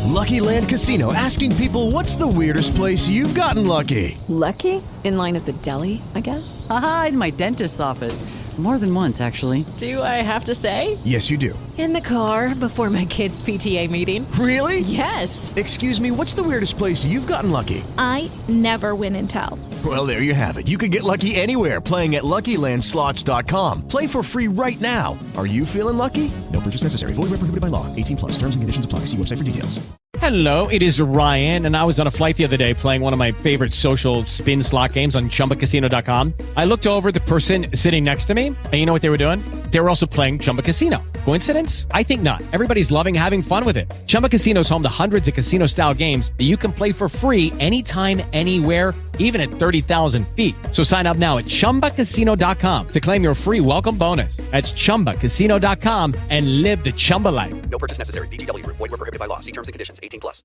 Lucky Land Casino, asking people, what's the weirdest place you've gotten lucky? Lucky? In line at the deli, I guess? Aha, in my dentist's office. More than once, actually. Do I have to say? Yes, you do. In the car before my kids' PTA meeting. Really? Yes. Excuse me, what's the weirdest place you've gotten lucky? I never win and tell. Well, there you have it. You can get lucky anywhere, playing at LuckyLandSlots.com. Play for free right now. Are you feeling lucky? No purchase necessary. Void where prohibited by law. 18 plus. Terms and conditions apply. See website for details. Hello, it is Ryan, and I was on a flight the other day playing one of my favorite social spin slot games on ChumbaCasino.com. I looked over at the person sitting next to me, and you know what they were doing? They were also playing Chumba Casino. Coincidence? I think not. Everybody's loving having fun with it. Chumba Casino is home to hundreds of casino-style games that you can play for free anytime, anywhere, even at 30,000 feet. So sign up now at ChumbaCasino.com to claim your free welcome bonus. That's ChumbaCasino.com and live the Chumba life. No purchase necessary. VGW. Void where prohibited by law. See terms and conditions. 18 plus.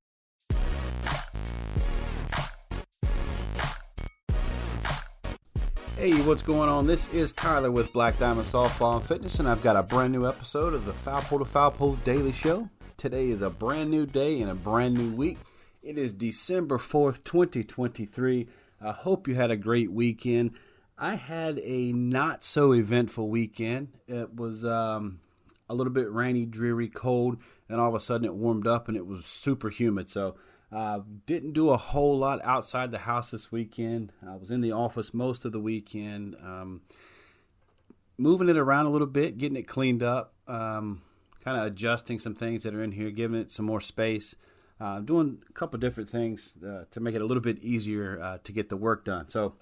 Hey, what's going on? This is Tyler with Black Diamond Softball and Fitness, and I've got a brand new episode of the Foul Pole to Foul Pole Daily Show. Today is a brand new day and a brand new week. It is December 4th, 2023. I hope you had a great weekend. I had a not so eventful weekend. It was a little bit rainy, dreary, cold, and all of a sudden it warmed up and it was super humid. So didn't do a whole lot outside the house this weekend. I was in the office most of the weekend, moving it around a little bit, getting it cleaned up, kind of adjusting some things that are in here, giving it some more space, doing a couple different things to make it a little bit easier to get the work done. So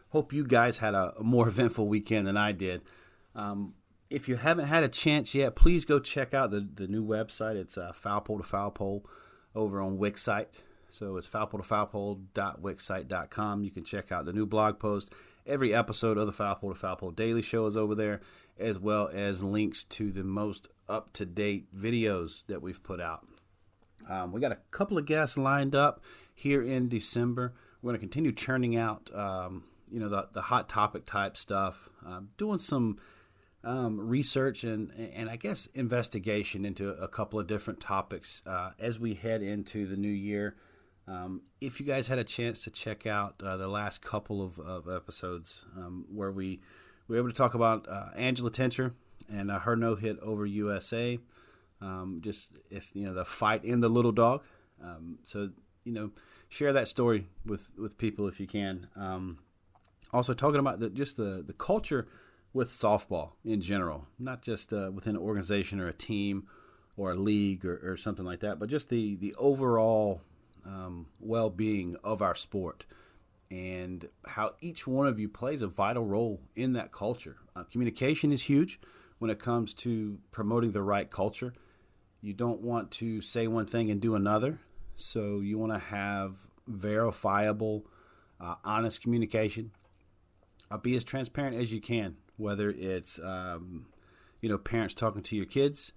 hope you guys had a more eventful weekend than I did. If you haven't had a chance yet, please go check out the new website. It's Foul Pole to Foul Pole over on Wixsite. So it's foulpole2foulpole.wixsite.com. You can check out the new blog post. Every episode of the Foul Pole to Foul Pole Daily Show is over there, as well as links to the most up-to-date videos that we've put out. We got a couple of guests lined up here in December. We're going to continue churning out, the hot topic type stuff, doing some research and I guess investigation into a couple of different topics as we head into the new year. If you guys had a chance to check out the last couple of episodes where we were able to talk about Angela Tincher and her no-hit over USA, the fight in the little dog. Share that story with people if you can. Also talking about the culture with softball in general, not just within an organization or a team or a league or something like that, but just the overall well-being of our sport and how each one of you plays a vital role in that culture. Communication is huge when it comes to promoting the right culture. You don't want to say one thing and do another, so you want to have verifiable, honest communication. Be as transparent as you can. Whether it's, parents talking to your kids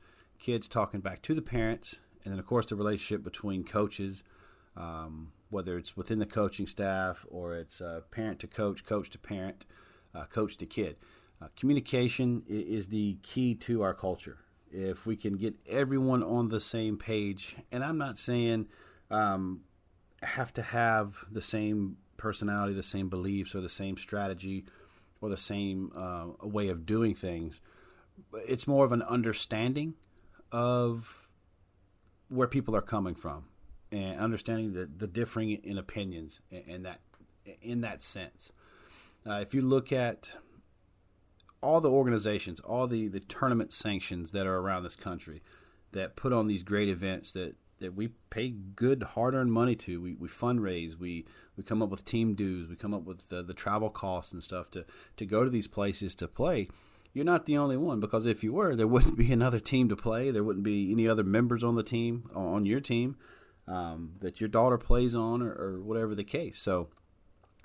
talking back to the parents, and then, of course, the relationship between coaches, whether it's within the coaching staff or it's parent to coach, coach to parent, coach to kid. Communication is the key to our culture. If we can get everyone on the same page, and I'm not saying have to have the same personality, the same beliefs, or the same strategy, or the same way of doing things. It's more of an understanding of where people are coming from and understanding the differing in opinions in that sense. If you look at all the organizations, all the tournament sanctions that are around this country that put on these great events that we pay good hard-earned money to, we fundraise, we come up with team dues, we come up with the travel costs and stuff to go to these places to play. You're not the only one, because if you were, there wouldn't be another team to play. There wouldn't be any other members on the team, on your team, that your daughter plays on or whatever the case. So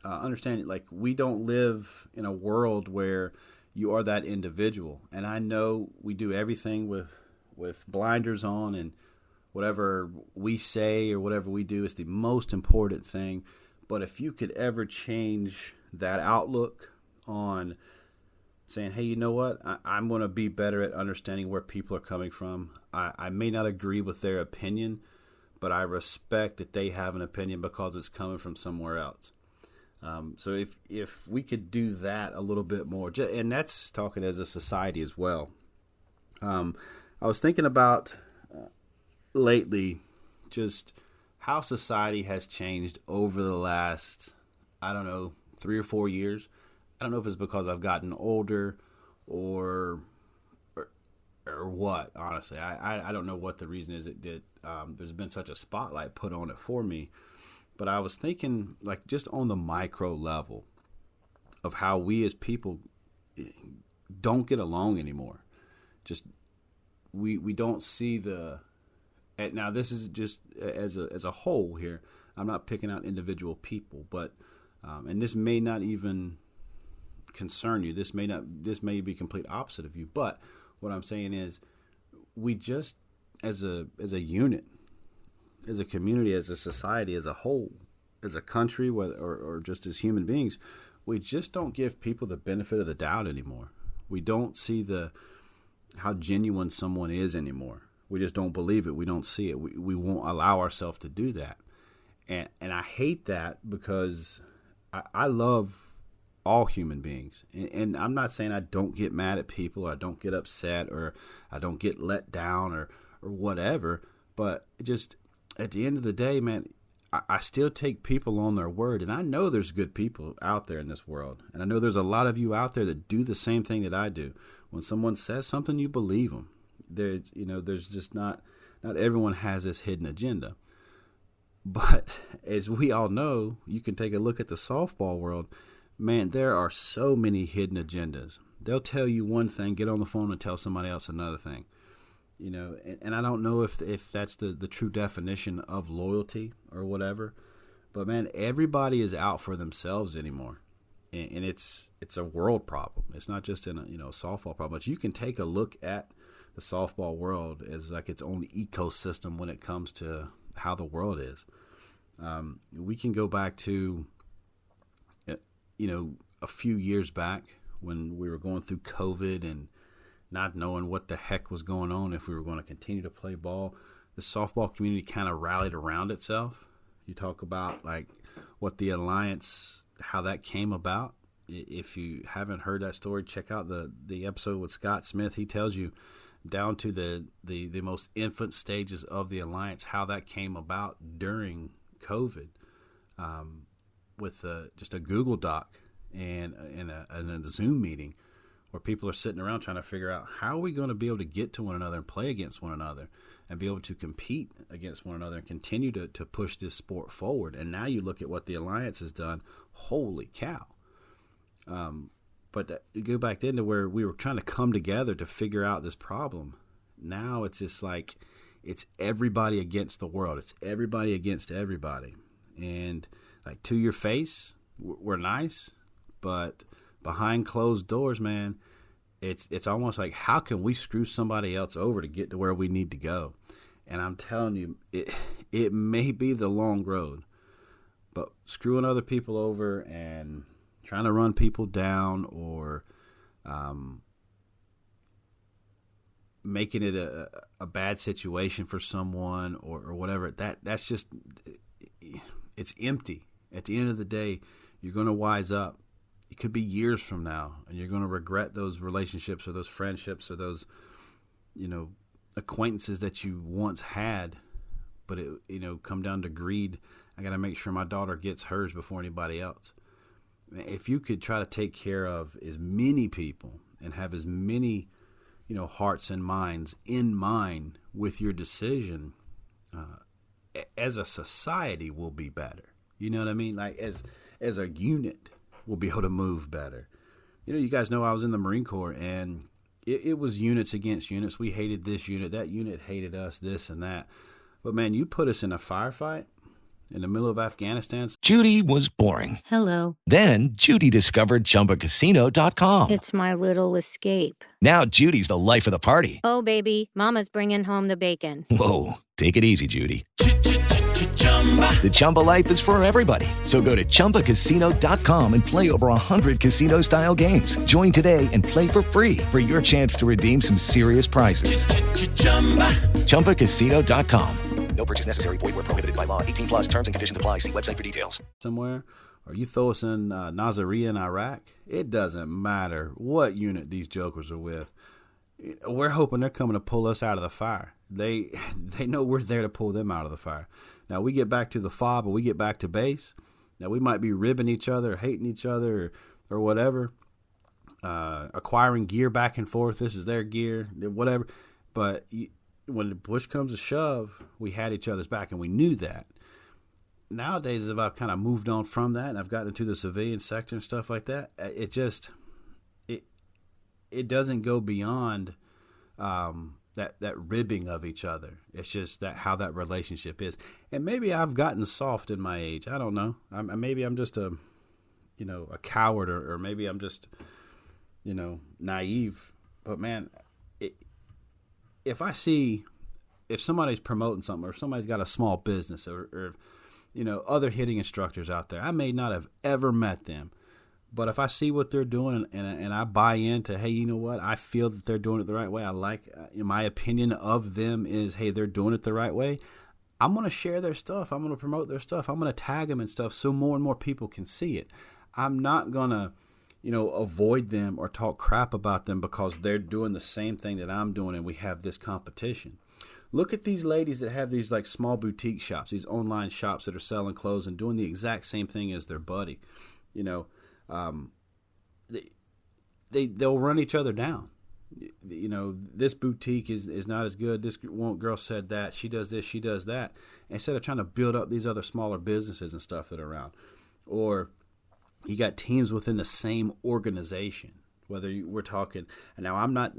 understand it, like, we don't live in a world where you are that individual. And I know we do everything with blinders on, and whatever we say or whatever we do is the most important thing. But if you could ever change that outlook on saying, hey, you know what? I'm going to be better at understanding where people are coming from. I may not agree with their opinion, but I respect that they have an opinion because it's coming from somewhere else. So if we could do that a little bit more, and that's talking as a society as well. I was thinking about lately just how society has changed over the last, 3 or 4 years. I don't know if it's because I've gotten older or what, honestly. I don't know what the reason is that there's been such a spotlight put on it for me. But I was thinking, like, just on the micro level of how we as people don't get along anymore. Just we don't see now this is just as a whole here. I'm not picking out individual people, but and this may not even concern you. This may be complete opposite of you. But what I'm saying is, we just as a unit, as a community, as a society, as a whole, as a country, or just as human beings, we just don't give people the benefit of the doubt anymore. We don't see how genuine someone is anymore. We just don't believe it. We don't see it. We won't allow ourselves to do that. And I hate that because I love all human beings. And I'm not saying I don't get mad at people, or I don't get upset, or I don't get let down, or whatever. But just at the end of the day, man, I still take people on their word. And I know there's good people out there in this world. And I know there's a lot of you out there that do the same thing that I do. When someone says something, you believe them. There's just not everyone has this hidden agenda. But as we all know, you can take a look at the softball world. Man, there are so many hidden agendas. They'll tell you one thing, get on the phone and tell somebody else another thing. And I don't know if that's the true definition of loyalty or whatever. But man, everybody is out for themselves anymore. And it's a world problem. It's not just in a softball problem. But you can take a look at the softball world as like its own ecosystem when it comes to how the world is. We can go back to a few years back when we were going through COVID and not knowing what the heck was going on, if we were going to continue to play ball. The softball community kind of rallied around itself. You talk about like what the alliance, how that came about. If you haven't heard that story, check out the episode with Scott Smith. He tells you down to the most infant stages of the alliance, how that came about during COVID, with just a Google Doc and a Zoom meeting where people are sitting around trying to figure out how are we going to be able to get to one another and play against one another and be able to compete against one another and continue to push this sport forward. And now you look at what the Alliance has done. Holy cow. But you go back then to where we were trying to come together to figure out this problem. Now it's just like it's everybody against the world. It's everybody against everybody. And like to your face, we're nice, but behind closed doors, man, it's almost like how can we screw somebody else over to get to where we need to go? And I'm telling you, it may be the long road, but screwing other people over and trying to run people down or making it a bad situation for someone or whatever, that's just, it's empty. At the end of the day, you're going to wise up. It could be years from now, and you're going to regret those relationships or those friendships or those, acquaintances that you once had. But it, come down to greed. I got to make sure my daughter gets hers before anybody else. If you could try to take care of as many people and have as many, hearts and minds in mind with your decision, as a society, we'll be better. You know what I mean? Like as a unit, we'll be able to move better. You guys know I was in the Marine Corps, and it was units against units. We hated this unit. That unit hated us, this and that. But, man, you put us in a firefight in the middle of Afghanistan. Judy was boring. Hello. Then Judy discovered ChumbaCasino.com. It's my little escape. Now Judy's the life of the party. Oh, baby, mama's bringing home the bacon. Whoa, take it easy, Judy. The Chumba life is for everybody. So go to ChumbaCasino.com and play over 100 casino-style games. Join today and play for free for your chance to redeem some serious prizes. ChumbaCasino.com. No purchase necessary. Void where prohibited by law. 18 plus terms and conditions apply. See website for details. Somewhere, or you throw us in Nasiriyah in Iraq, it doesn't matter what unit these jokers are with. We're hoping they're coming to pull us out of the fire. They know we're there to pull them out of the fire. Now we get back to the fob, or we get back to base. Now we might be ribbing each other, hating each other, or whatever, acquiring gear back and forth. This is their gear, whatever. But when the push comes to shove, we had each other's back, and we knew that. Nowadays, if I've kind of moved on from that and I've gotten into the civilian sector and stuff like that, it doesn't go beyond that ribbing of each other. It's just that how that relationship is. And maybe I've gotten soft in my age. I don't know. Maybe I'm just a coward, or maybe I'm just naive. But man, if somebody's promoting something, or if somebody's got a small business, or other hitting instructors out there, I may not have ever met them, but if I see what they're doing and I buy into, hey, you know what, I feel that they're doing it the right way. I like, my opinion of them is, hey, they're doing it the right way. I'm going to share their stuff. I'm going to promote their stuff. I'm going to tag them and stuff so more and more people can see it. I'm not going to, avoid them or talk crap about them because they're doing the same thing that I'm doing and we have this competition. Look at these ladies that have these like small boutique shops, these online shops that are selling clothes and doing the exact same thing as their buddy. They'll run each other down. This boutique is not as good. This one girl said that. She does this, she does that. Instead of trying to build up these other smaller businesses and stuff that are around. Or you got teams within the same organization. Whether we're talking, and now I'm not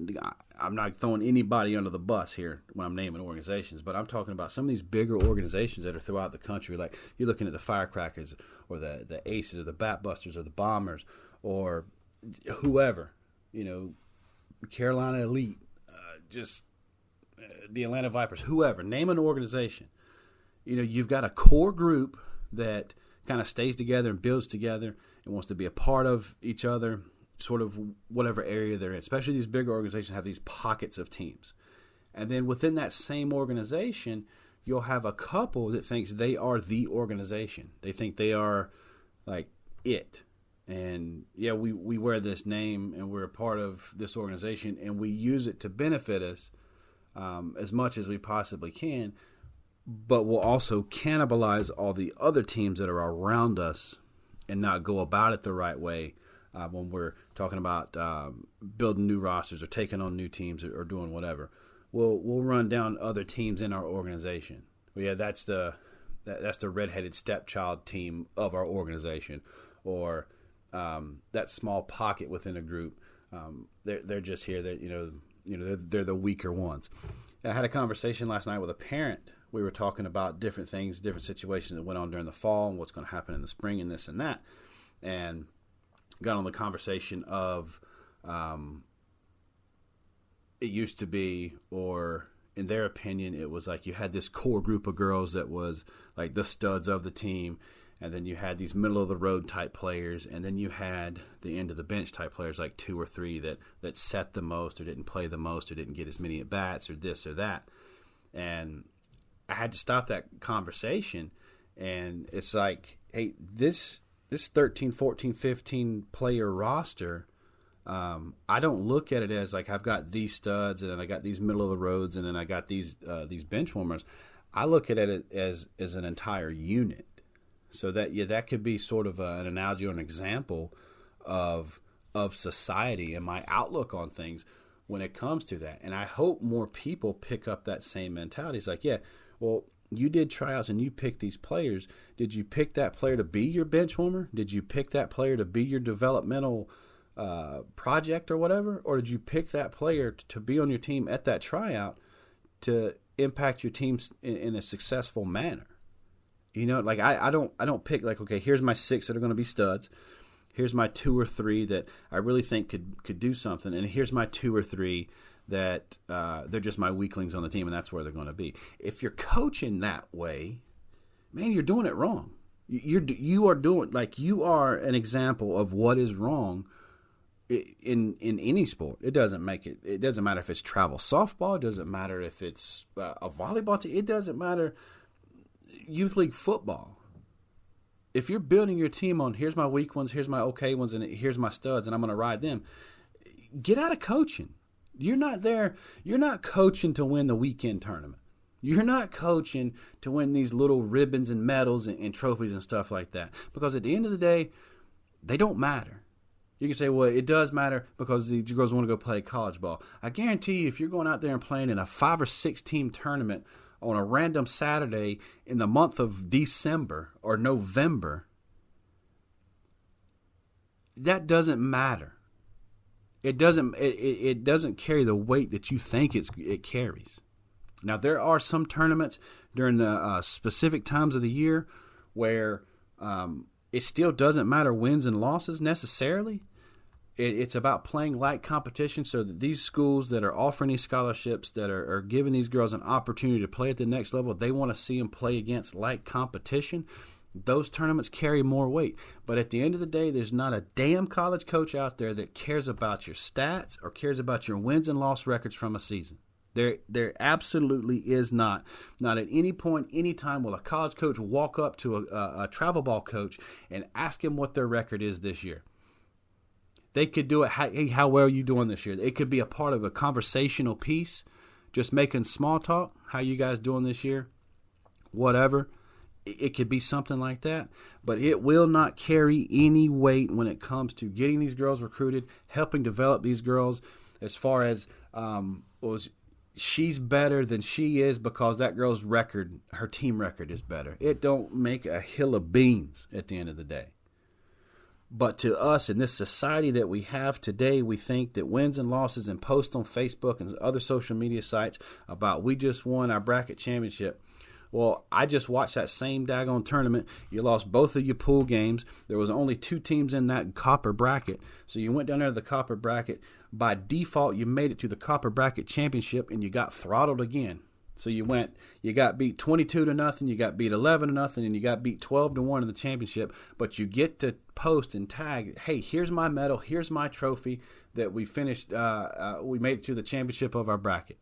throwing anybody under the bus here when I'm naming organizations, but I'm talking about some of these bigger organizations that are throughout the country. Like you're looking at the Firecrackers, or the Aces, or the Batbusters, or the Bombers, or whoever, Carolina Elite, the Atlanta Vipers, whoever. Name an organization. You've got a core group that kind of stays together and builds together and wants to be a part of each other. Sort of whatever area they're in, especially these bigger organizations have these pockets of teams. And then within that same organization, you'll have a couple that thinks they are the organization. They think they are like it. And yeah, we wear this name and we're a part of this organization and we use it to benefit us as much as we possibly can, but we'll also cannibalize all the other teams that are around us and not go about it the right way. When we're talking about building new rosters or taking on new teams or doing whatever, we'll run down other teams in our organization. Well, yeah, that's the redheaded stepchild team of our organization, or that small pocket within a group. They're just here. That they're the weaker ones. I had a conversation last night with a parent. We were talking about different things, different situations that went on during the fall, and what's going to happen in the spring, and this and that, and got on the conversation of it used to be, or in their opinion, it was like you had this core group of girls that was like the studs of the team, and then you had these middle of the road type players, and then you had the end of the bench type players, like 2 or 3 that set the most or didn't play the most or didn't get as many at bats or this or that. And I had to stop that conversation, and it's like, hey, this 13, 14, 15 player roster, I don't look at it as like I've got these studs and then I got these middle of the roads and then I got these bench warmers. I look at it as an entire unit. So that could be sort of an analogy or an example of society and my outlook on things when it comes to that. And I hope more people pick up that same mentality. It's like, yeah, well, you did tryouts and you picked these players. Did you pick that player to be your bench warmer? Did you pick that player to be your developmental project or whatever? Or did you pick that player to be on your team at that tryout to impact your team in a successful manner? Like I don't pick like, okay, here's my 6 that are going to be studs. Here's my 2 or 3 that I really think could do something. And here's my 2 or 3 that they're just my weaklings on the team, and that's where they're going to be. If you're coaching that way, man, you're doing it wrong. You are doing, like, you are an example of what is wrong in any sport. It doesn't matter if it's travel softball. It doesn't matter if it's a volleyball team. It doesn't matter youth league football. If you're building your team on here's my weak ones, here's my okay ones, and here's my studs, and I'm going to ride them, get out of coaching. You're not coaching to win the weekend tournament. You're not coaching to win these little ribbons and medals and trophies and stuff like that. Because at the end of the day, they don't matter. You can say, well, it does matter because these girls want to go play college ball. I guarantee you, if you're going out there and playing in a 5 or 6 team tournament on a random Saturday in the month of December or November, that doesn't matter. It doesn't carry the weight that you think it carries. Now, there are some tournaments during the specific times of the year where it still doesn't matter wins and losses necessarily. It's about playing like competition so that these schools that are offering these scholarships, that are giving these girls an opportunity to play at the next level, they want to see them play against like competition. Those tournaments carry more weight. But at the end of the day, there's not a damn college coach out there that cares about your stats or cares about your wins and loss records from a season. There absolutely is not. Not at any point, any time will a college coach walk up to a travel ball coach and ask him what their record is this year. They could do it, hey, how well are you doing this year? It could be a part of a conversational piece, just making small talk. How you guys doing this year? Whatever. It could be something like that. But it will not carry any weight when it comes to getting these girls recruited, helping develop these girls as far as she's better than she is because that girl's record, her team record is better. It don't make a hill of beans at the end of the day. But to us in this society that we have today, we think that wins and losses and posts on Facebook and other social media sites about we just won our bracket championship. Well, I just watched that same daggone tournament. You lost both of your pool games. There was only 2 teams in that copper bracket. So you went down there to the copper bracket. By default, you made it to the copper bracket championship, and you got throttled again. So you got beat 22-0, you got beat 11-0, and you got beat 12-1 in the championship. But you get to post and tag, hey, here's my medal, here's my trophy that we finished. We made it to the championship of our bracket.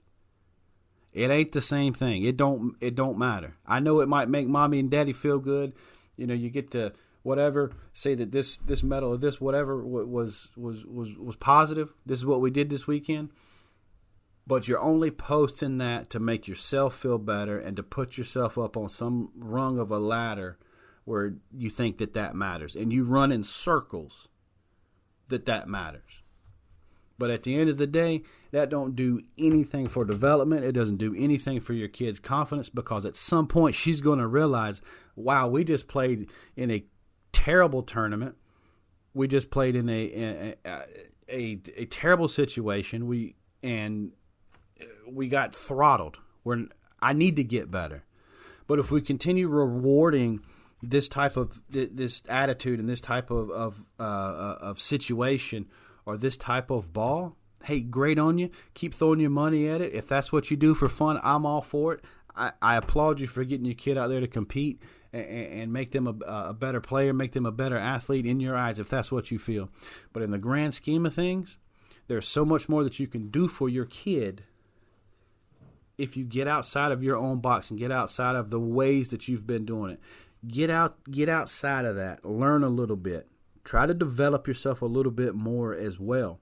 It ain't the same thing. It don't matter. I know it might make mommy and daddy feel good. You know, you get to whatever say that this medal or this whatever was positive. This is what we did this weekend. But you're only posting that to make yourself feel better and to put yourself up on some rung of a ladder where you think that matters. And you run in circles that matters. But at the end of the day, that don't do anything for development. It doesn't do anything for your kid's confidence because at some point she's going to realize, wow, we just played in a terrible tournament. We just played in a terrible situation. We got throttled. I need to get better. But if we continue rewarding this type of this attitude and this type of situation or this type of ball, hey, great on you. Keep throwing your money at it. If that's what you do for fun, I'm all for it. I applaud you for getting your kid out there to compete and make them a better player, make them a better athlete in your eyes if that's what you feel. But in the grand scheme of things, there's so much more that you can do for your kid if you get outside of your own box and get outside of the ways that you've been doing it. Get outside of that. Learn a little bit. Try to develop yourself a little bit more as well.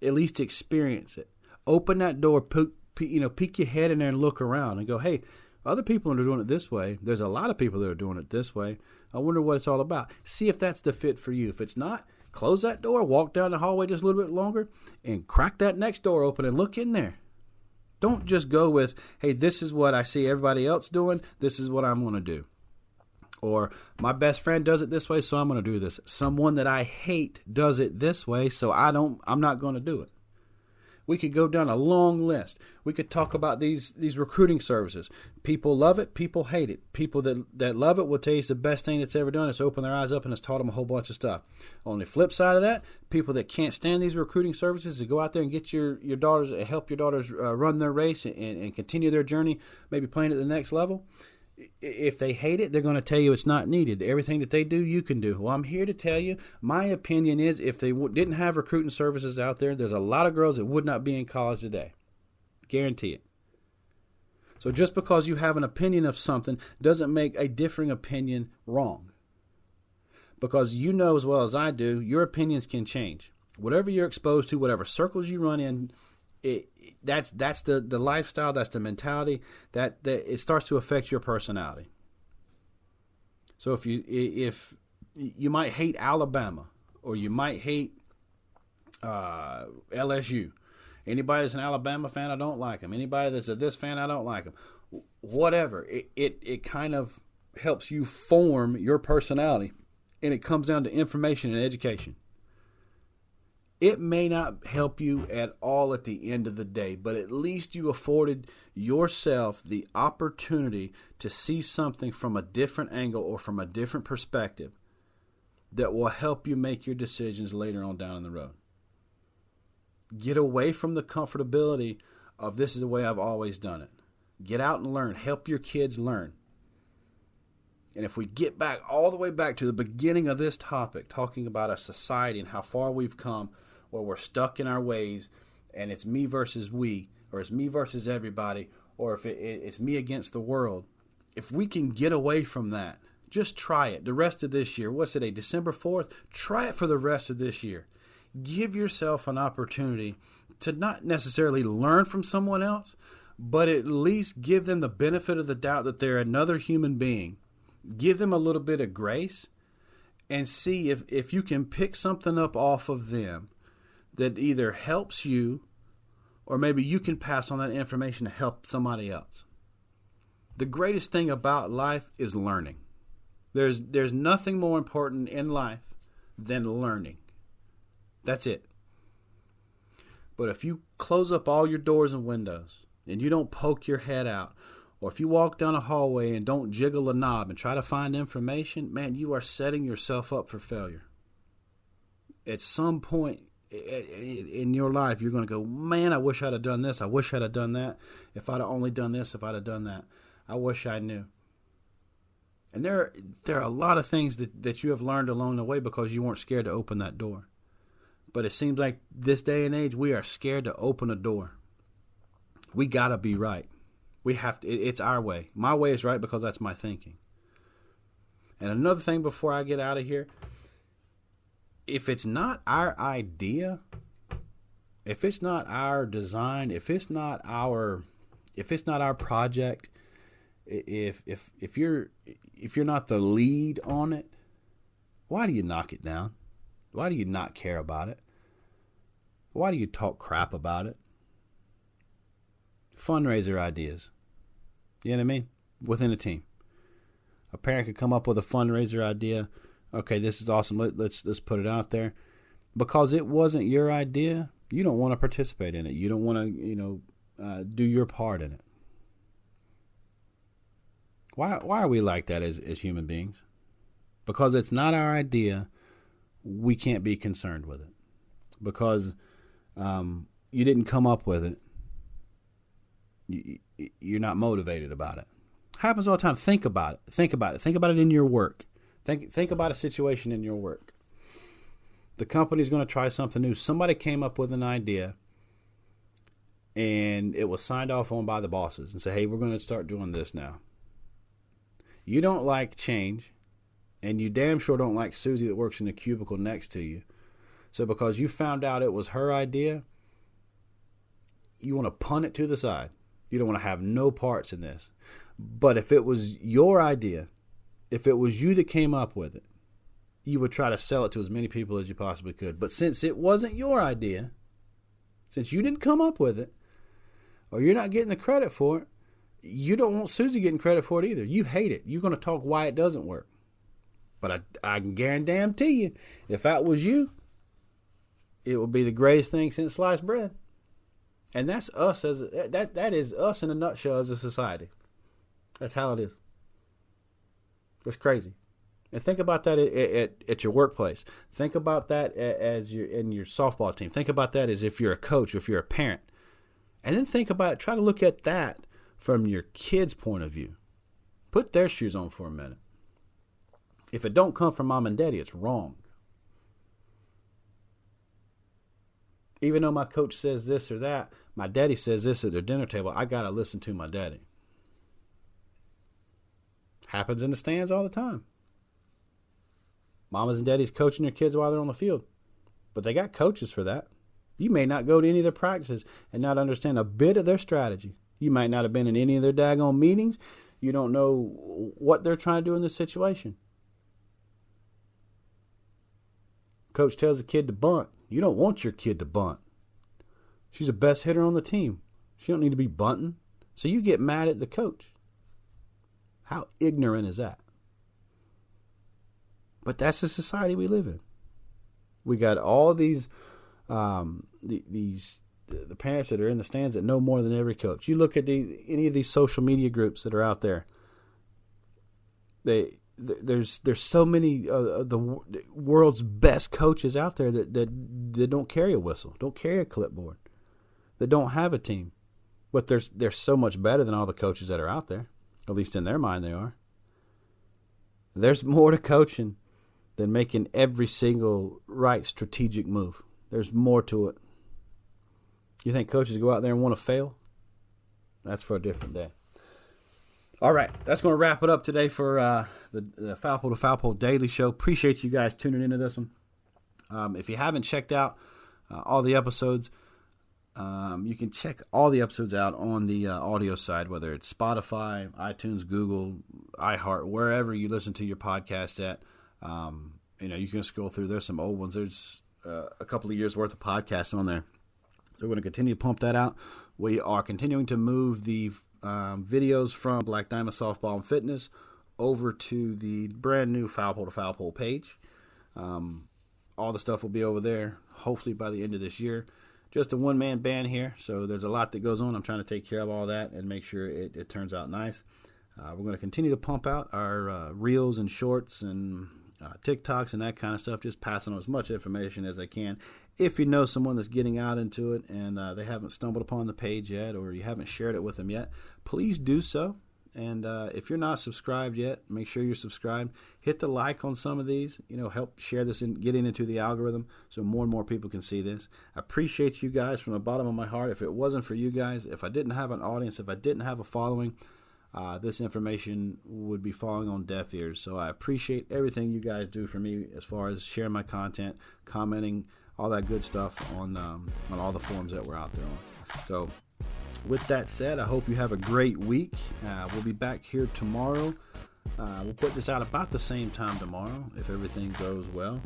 At least experience it. Open that door, peek your head in there and look around and go, hey, other people are doing it this way. There's a lot of people that are doing it this way. I wonder what it's all about. See if that's the fit for you. If it's not, close that door, walk down the hallway just a little bit longer, and crack that next door open and look in there. Don't just go with, hey, this is what I see everybody else doing. This is what I'm going to do. Or my best friend does it this way, so I'm going to do this. Someone that I hate does it this way, so I'm not going to do it. We could go down a long list. We could talk about these recruiting services. People love it. People hate it. People that love it will tell you it's the best thing that's ever done. It's opened their eyes up and it's taught them a whole bunch of stuff. On the flip side of that, people that can't stand these recruiting services to go out there and get your daughters, help your daughters run their race and continue their journey, maybe playing at the next level, If they hate it, they're going to tell you it's not needed. Everything that they do, you can do. Well, I'm here to tell you, my opinion is if they didn't have recruiting services out there, there's a lot of girls that would not be in college today. Guarantee it. So just because you have an opinion of something doesn't make a differing opinion wrong. Because you know as well as I do, your opinions can change. Whatever you're exposed to, whatever circles you run in, that's the lifestyle, that's the mentality, that it starts to affect your personality. So if you might hate Alabama, or you might hate LSU. Anybody that's an Alabama fan, I don't like them. Anybody that's a this fan, I don't like them. Whatever. It kind of helps you form your personality, and it comes down to information and education. It may not help you at all at the end of the day, but at least you afforded yourself the opportunity to see something from a different angle or from a different perspective that will help you make your decisions later on down the road. Get away from the comfortability of this is the way I've always done it. Get out and learn. Help your kids learn. And if we get back all the way back to the beginning of this topic, talking about a society and how far we've come, where we're stuck in our ways, and it's me versus we, or it's me versus everybody, or if it's me against the world. If we can get away from that, just try it the rest of this year. What's today, December 4th? Try it for the rest of this year. Give yourself an opportunity to not necessarily learn from someone else, but at least give them the benefit of the doubt that they're another human being. Give them a little bit of grace and see if you can pick something up off of them that either helps you, or maybe you can pass on that information to help somebody else. The greatest thing about life is learning. There's nothing more important in life than learning. That's it. But if you close up all your doors and windows and you don't poke your head out, or if you walk down a hallway and don't jiggle a knob and try to find information, man, you are setting yourself up for failure. At some point in your life, you're going to go, man, I wish I'd have done this. I wish I'd have done that. If I'd have only done this, if I'd have done that. I wish I knew. And there are a lot of things that you have learned along the way because you weren't scared to open that door. But it seems like this day and age, we are scared to open a door. We got to be right. We have to. It's our way. My way is right because that's my thinking. And another thing before I get out of here, if it's not our idea, if it's not our design, if it's not our project, if you're not the lead on it, why do you knock it down? Why do you not care about it? Why do you talk crap about it? Fundraiser ideas. You know what I mean? Within a team. A parent could come up with a fundraiser idea. Okay, this is awesome. Let's put it out there. Because it wasn't your idea, you don't want to participate in it. You don't want to, do your part in it. Why are we like that as human beings? Because it's not our idea, we can't be concerned with it. Because you didn't come up with it, you're not motivated about it. Happens all the time. Think about it. Think about it. Think about it in your work. Think about a situation in your work. The company's going to try something new. Somebody came up with an idea, and it was signed off on by the bosses and say, hey, we're going to start doing this now. You don't like change, and you damn sure don't like Susie that works in the cubicle next to you. So because you found out it was her idea, you want to punt it to the side. You don't want to have no parts in this. But if it was your idea, if it was you that came up with it, you would try to sell it to as many people as you possibly could. But since it wasn't your idea, since you didn't come up with it, or you're not getting the credit for it, you don't want Susie getting credit for it either. You hate it. You're going to talk why it doesn't work. But I can guarantee you, if that was you, it would be the greatest thing since sliced bread. And that's us that is us in a nutshell as a society. That's how it is. It's crazy. And think about that at your workplace. Think about that as you're in your softball team. Think about that as if you're a coach or if you're a parent. And then think about it. Try to look at that from your kid's point of view. Put their shoes on for a minute. If it don't come from mom and daddy, it's wrong. Even though my coach says this or that, my daddy says this at their dinner table, I got to listen to my daddy. Happens in the stands all the time. Mamas and daddies coaching their kids while they're on the field. But they got coaches for that. You may not go to any of their practices and not understand a bit of their strategy. You might not have been in any of their daggone meetings. You don't know what they're trying to do in this situation. Coach tells the kid to bunt. You don't want your kid to bunt. She's the best hitter on the team. She don't need to be bunting. So you get mad at the coach. How ignorant is that? But that's the society we live in. We got all these the parents that are in the stands that know more than every coach. You look at any of these social media groups that are out there. There's so many of the world's best coaches out there that don't carry a whistle, don't carry a clipboard, that don't have a team. But they're so much better than all the coaches that are out there. At least in their mind they are. There's more to coaching than making every single right strategic move. There's more to it. You think coaches go out there and want to fail? That's for a different day. All right, that's going to wrap it up today for the Foul Pole to Foul Pole Daily Show. Appreciate you guys tuning into this one. If you haven't checked out all the episodes, you can check all the episodes out on the audio side, whether it's Spotify, iTunes, Google, iHeart, wherever you listen to your podcast at. You can scroll through. There's some old ones. There's a couple of years worth of podcasts on there. So we're going to continue to pump that out. We are continuing to move the videos from Black Diamond Softball and Fitness over to the brand new Foul Pole to Foul Pole page. All the stuff will be over there, hopefully by the end of this year. Just a one-man band here, so there's a lot that goes on. I'm trying to take care of all that and make sure it turns out nice. We're going to continue to pump out our reels and shorts and TikToks and that kind of stuff, just passing on as much information as I can. If you know someone that's getting out into it and they haven't stumbled upon the page yet, or you haven't shared it with them yet, please do so. And if you're not subscribed yet, make sure you're subscribed. Hit the like on some of these. Help share this and getting into the algorithm so more and more people can see this. I appreciate you guys from the bottom of my heart. If it wasn't for you guys, if I didn't have an audience, if I didn't have a following, this information would be falling on deaf ears. So I appreciate everything you guys do for me as far as sharing my content, commenting, all that good stuff on all the forums that we're out there on. So with that said, I hope you have a great week. We'll be back here tomorrow. We'll put this out about the same time tomorrow if everything goes well.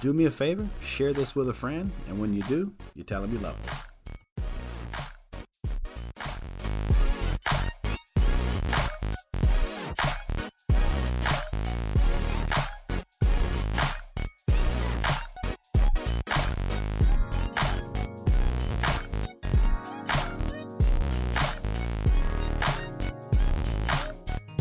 Do me a favor, share this with a friend, and when you do, you tell them you love them.